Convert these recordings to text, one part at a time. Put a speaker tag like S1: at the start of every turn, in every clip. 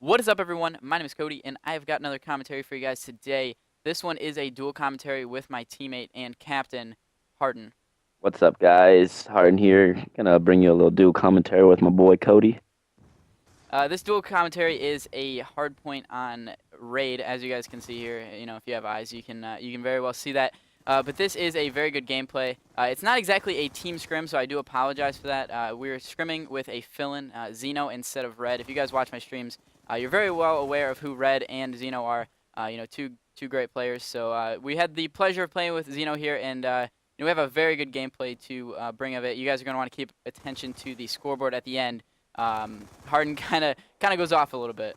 S1: What is up, everyone? My name is Cody, and I have got another commentary for you guys today. This one is a dual commentary with my teammate and captain, Hardin.
S2: What's up, guys? Hardin here. Gonna bring you a little dual commentary with my boy Cody.
S1: This dual commentary is a hard point on raid, as you guys can see here. You know, if you have eyes, you can very well see that. But this is a very good gameplay. It's not exactly a team scrim, so I do apologize for that. We're scrimming with a fill-in, Xeno instead of Red. If you guys watch my streams, you're very well aware of who Red and Xeno are. Two great players. So we had the pleasure of playing with Xeno here, and we have a very good gameplay to bring of it. You guys are going to want to keep attention to the scoreboard at the end. Harden kind of goes off a little bit.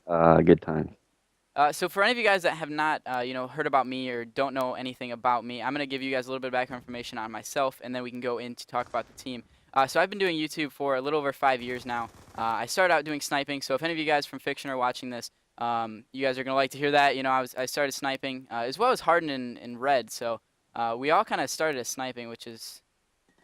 S2: Good time.
S1: So for any of you guys that have not heard about me or don't know anything about me, I'm gonna give you guys a little bit of background information on myself, and then we can go in to talk about the team. So I've been doing YouTube for a little over 5 years now. I started out doing sniping, so if any of you guys from Fiction are watching this, you guys are gonna like to hear that. I started sniping as well as Harden and Red, so we all kind of started as sniping, which is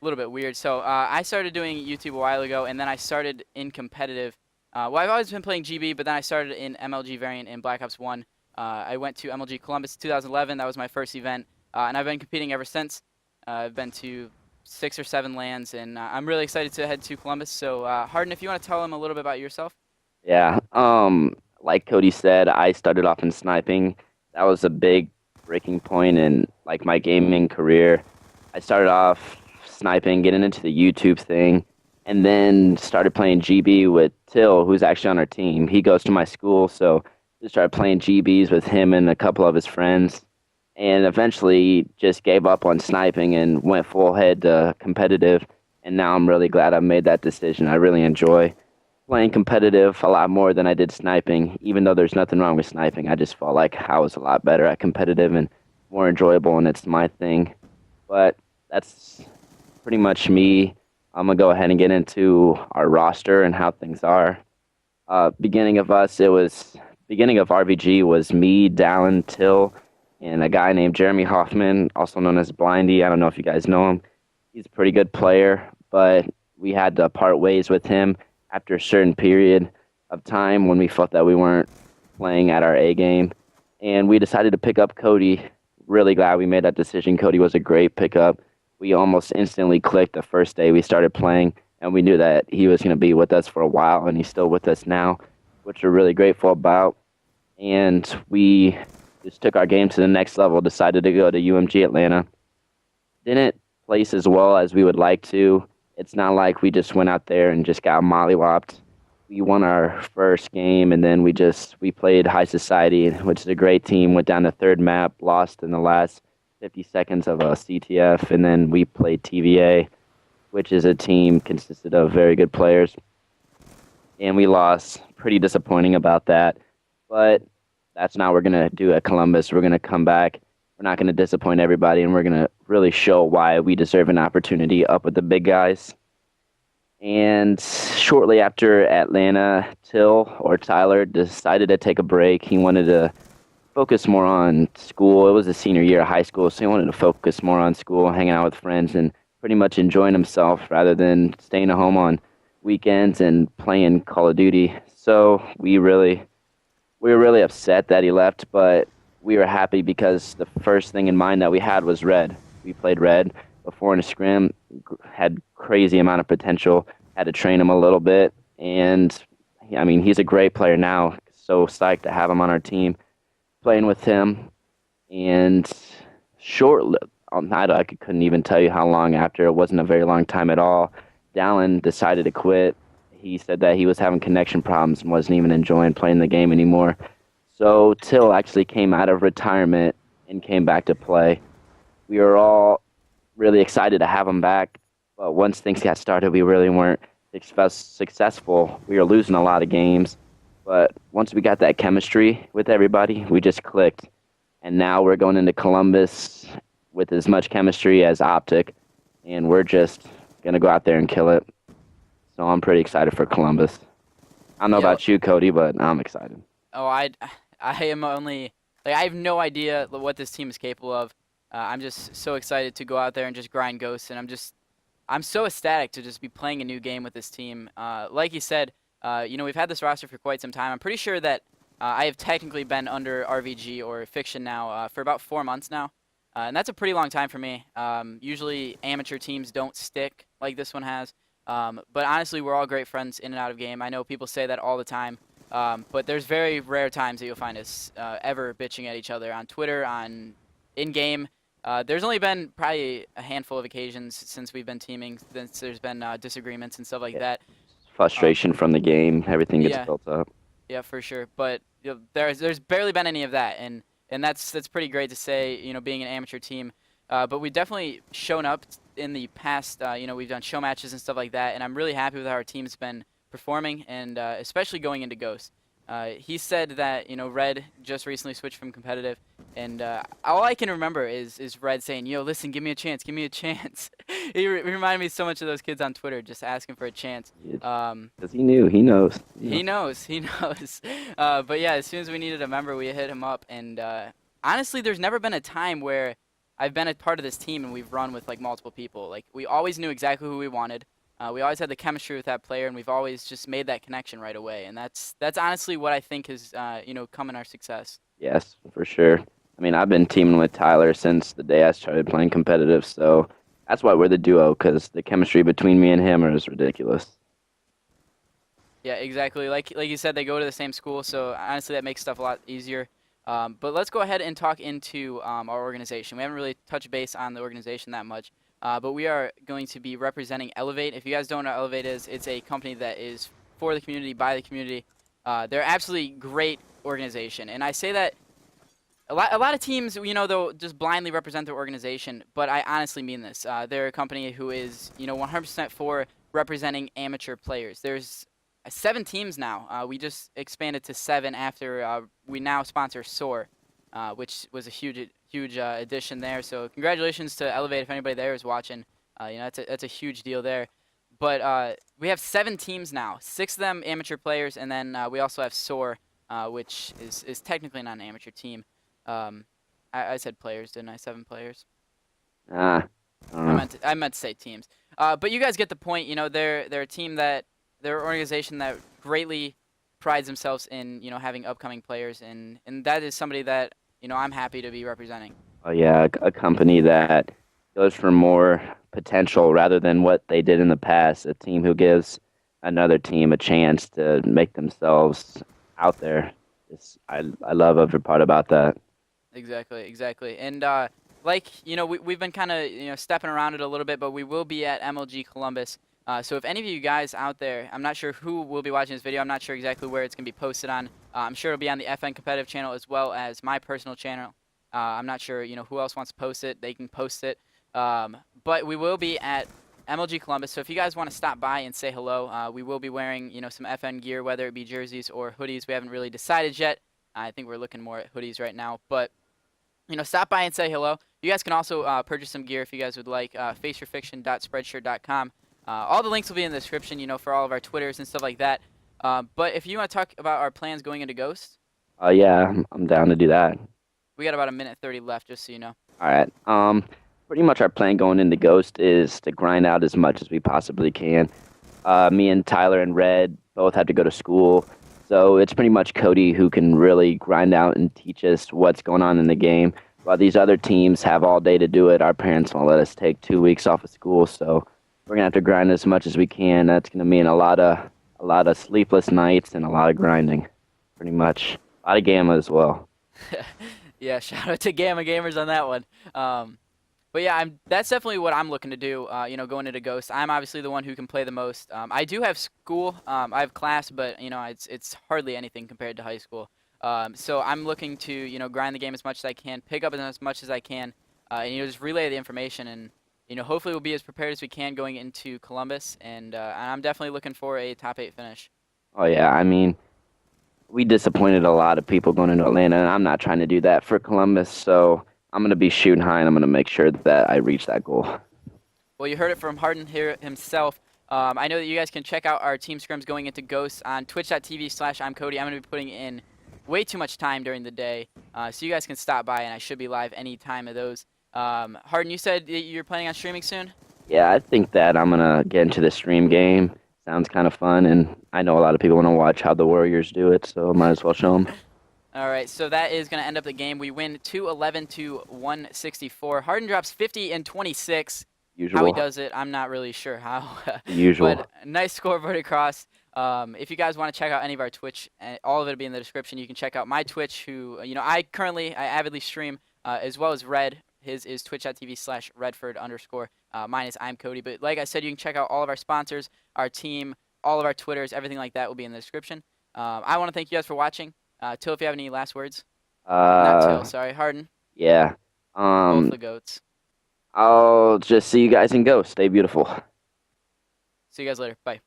S1: a little bit weird. So I started doing YouTube a while ago, and then I started in competitive. Well, I've always been playing GB, but then I started in MLG variant in Black Ops 1. I went to MLG Columbus 2011. That was my first event, and I've been competing ever since. I've been to 6 or 7 lands, and I'm really excited to head to Columbus. So, Harden, if you want to tell them a little bit about yourself.
S2: Yeah. Like Cody said, I started off in sniping. That was a big breaking point in like my gaming career. I started off sniping, getting into the YouTube thing, and then started playing GB with Till, who's actually on our team. He goes to my school, so just started playing GBs with him and a couple of his friends, and eventually just gave up on sniping and went full head to competitive. And now I'm really glad I made that decision. I really enjoy playing competitive a lot more than I did sniping. Even though there's nothing wrong with sniping, I just felt like I was a lot better at competitive and more enjoyable, and it's my thing. But that's pretty much me. I'm gonna go ahead and get into our roster and how things are. Beginning of RVG was me, Dallin, Till, and a guy named Jeremy Hoffman, also known as Blindy. I don't know if you guys know him. He's a pretty good player, but we had to part ways with him after a certain period of time when we felt that we weren't playing at our A game, and we decided to pick up Coty. Really glad we made that decision. Coty was a great pickup. We almost instantly clicked the first day we started playing, and we knew that he was going to be with us for a while, and he's still with us now, which we're really grateful about. And we just took our game to the next level, decided to go to UMG Atlanta. Didn't place as well as we would like to. It's not like we just went out there and just got mollywopped. We won our first game, and then we played High Society, which is a great team. Went down the third map, lost in the last 50 seconds of a CTF, and then we played TVA, which is a team consisted of very good players, and we lost. Pretty disappointing about that, but that's not what we're going to do at Columbus. We're going to come back. We're not going to disappoint everybody, and we're going to really show why we deserve an opportunity up with the big guys. And shortly after Atlanta, Tyler decided to take a break. He wanted to focus more on school. It was a senior year of high school, so he wanted to focus more on school, hanging out with friends, and pretty much enjoying himself rather than staying at home on weekends and playing Call of Duty. So we were really upset that he left, but we were happy because the first thing in mind that we had was Red. We played Red before in a scrim, had crazy amount of potential, had to train him a little bit, and I mean, he's a great player now. So psyched to have him on our team, playing with him. And shortly, I couldn't even tell you how long after. It wasn't a very long time at all. Dallin decided to quit. He said that he was having connection problems and wasn't even enjoying playing the game anymore. So Till actually came out of retirement and came back to play. We were all really excited to have him back, but once things got started, we really weren't successful. We were losing a lot of games, but once we got that chemistry with everybody, we just clicked. And now we're going into Columbus with as much chemistry as Optic, and we're just going to go out there and kill it. So I'm pretty excited for Columbus. I don't know
S1: Yo,
S2: about you, Cody, but I'm excited.
S1: oh, I am only like I have no idea what this team is capable of. I'm just so excited to go out there and just grind ghosts, and I'm so ecstatic to just be playing a new game with this team. Like you said, we've had this roster for quite some time. I'm pretty sure that I have technically been under RVG or Fiction now for about 4 months now. And that's a pretty long time for me. Usually amateur teams don't stick like this one has. But honestly, we're all great friends in and out of game. I know people say that all the time. But there's very rare times that you'll find us ever bitching at each other on Twitter, in-game. There's only been probably a handful of occasions since we've been teaming, since there's been disagreements and stuff like that.
S2: Frustration from the game, everything gets
S1: Yeah.
S2: built up.
S1: Yeah, for sure. But there's barely been any of that, and that's pretty great to say. Being an amateur team, but we've definitely shown up in the past. We've done show matches and stuff like that, and I'm really happy with how our team's been performing, and especially going into Ghost. He said that Red just recently switched from competitive, and all I can remember is Red saying, "Yo, listen, give me a chance, give me a chance." He reminded me so much of those kids on Twitter just asking for a chance.
S2: Because he knew, he knows.
S1: He knows. But yeah, as soon as we needed a member, we hit him up. And honestly, there's never been a time where I've been a part of this team and we've run with like multiple people. Like we always knew exactly who we wanted. We always had the chemistry with that player, and we've always just made that connection right away. And that's honestly what I think has come in our success.
S2: Yes, for sure. I mean, I've been teaming with Tyler since the day I started playing competitive, so that's why we're the duo, because the chemistry between me and him is ridiculous.
S1: Yeah, exactly. Like you said, they go to the same school, so honestly, that makes stuff a lot easier. But let's go ahead and talk into our organization. We haven't really touched base on the organization that much, but we are going to be representing eLevate. If you guys don't know what eLevate is, it's a company that is for the community, by the community. They're absolutely great organization, and I say that a lot of teams, they'll just blindly represent their organization, but I honestly mean this. They're a company who is, 100% for representing amateur players. There's 7 teams now. We just expanded to 7 after we now sponsor SOAR, which was a huge addition there. So congratulations to eLevate if anybody there is watching. That's a huge deal there. But we have 7 teams now. 6 of them amateur players, and then we also have SOAR, which is technically not an amateur team. I said players, didn't I? 7 players.
S2: I
S1: meant to say teams. But you guys get the point. They're a team that. They're an organization that greatly prides themselves in, having upcoming players, and that is somebody that, I'm happy to be representing.
S2: Oh yeah, a company that goes for more potential rather than what they did in the past. A team who gives another team a chance to make themselves out there. I love every part about that.
S1: Exactly. And we've been kind of stepping around it a little bit, but we will be at MLG Columbus. So if any of you guys out there, I'm not sure who will be watching this video. I'm not sure exactly where it's going to be posted on. I'm sure it'll be on the FN competitive channel as well as my personal channel. I'm not sure, who else wants to post it. They can post it. But we will be at MLG Columbus. So if you guys want to stop by and say hello, we will be wearing, some FN gear, whether it be jerseys or hoodies. We haven't really decided yet. I think we're looking more at hoodies right now. But, stop by and say hello. You guys can also purchase some gear if you guys would like. faceyourfiction.spreadshirt.com. All the links will be in the description, for all of our Twitters and stuff like that. But if you want to talk about our plans going into Ghost.
S2: Yeah, I'm down to do that.
S1: We got about 1:30 left, just so you know.
S2: All right. Pretty much our plan going into Ghost is to grind out as much as we possibly can. Me and Tyler and Red both have to go to school, so it's pretty much Coty who can really grind out and teach us what's going on in the game. While these other teams have all day to do it, our parents won't let us take 2 weeks off of school, so we're gonna have to grind as much as we can. That's gonna mean a lot of sleepless nights and a lot of grinding, pretty much. A lot of gamma as well.
S1: Yeah, shout out to Gamma Gamers on that one. But yeah, that's definitely what I'm looking to do. Going into Ghost, I'm obviously the one who can play the most. I do have school. I have class, but it's hardly anything compared to high school. So I'm looking to grind the game as much as I can, pick up as much as I can, and just relay the information and. Hopefully we'll be as prepared as we can going into Columbus, and I'm definitely looking for a top 8 finish.
S2: Oh, yeah. I mean, we disappointed a lot of people going into Atlanta, and I'm not trying to do that for Columbus, so I'm going to be shooting high, and I'm going to make sure that I reach that goal.
S1: Well, you heard it from HARDIN here himself. I know that you guys can check out our team scrims going into Ghosts on twitch.tv/ImCoty. I'm going to be putting in way too much time during the day, so you guys can stop by, and I should be live any time of those. HARDIN, you said you're planning on streaming soon?
S2: Yeah, I think that I'm going to get into the stream game Sounds kind of fun, and I know a lot of people want to watch how the Warriors do it, so might as well show them.
S1: All right, so that is going to end up the game. We win 211 to 164. Harden drops 50 and 26. How he
S2: Usual,
S1: does it, I'm not really sure how.
S2: usual.
S1: But nice scoreboard across. If you guys want to check out any of our Twitch, all of it will be in the description. You can check out my Twitch, who, I avidly stream, as well as Red. His is twitch.tv/Redford_. Mine is ImCoty. But like I said, you can check out all of our sponsors, our team, all of our Twitters, everything like that will be in the description. I want to thank you guys for watching. Till, if you have any last words. Not Till,
S2: Uh,
S1: sorry, Harden.
S2: yeah.
S1: Both
S2: Um,
S1: the goats.
S2: I'll just see you guys in Go. Stay beautiful.
S1: See you guys later. Bye.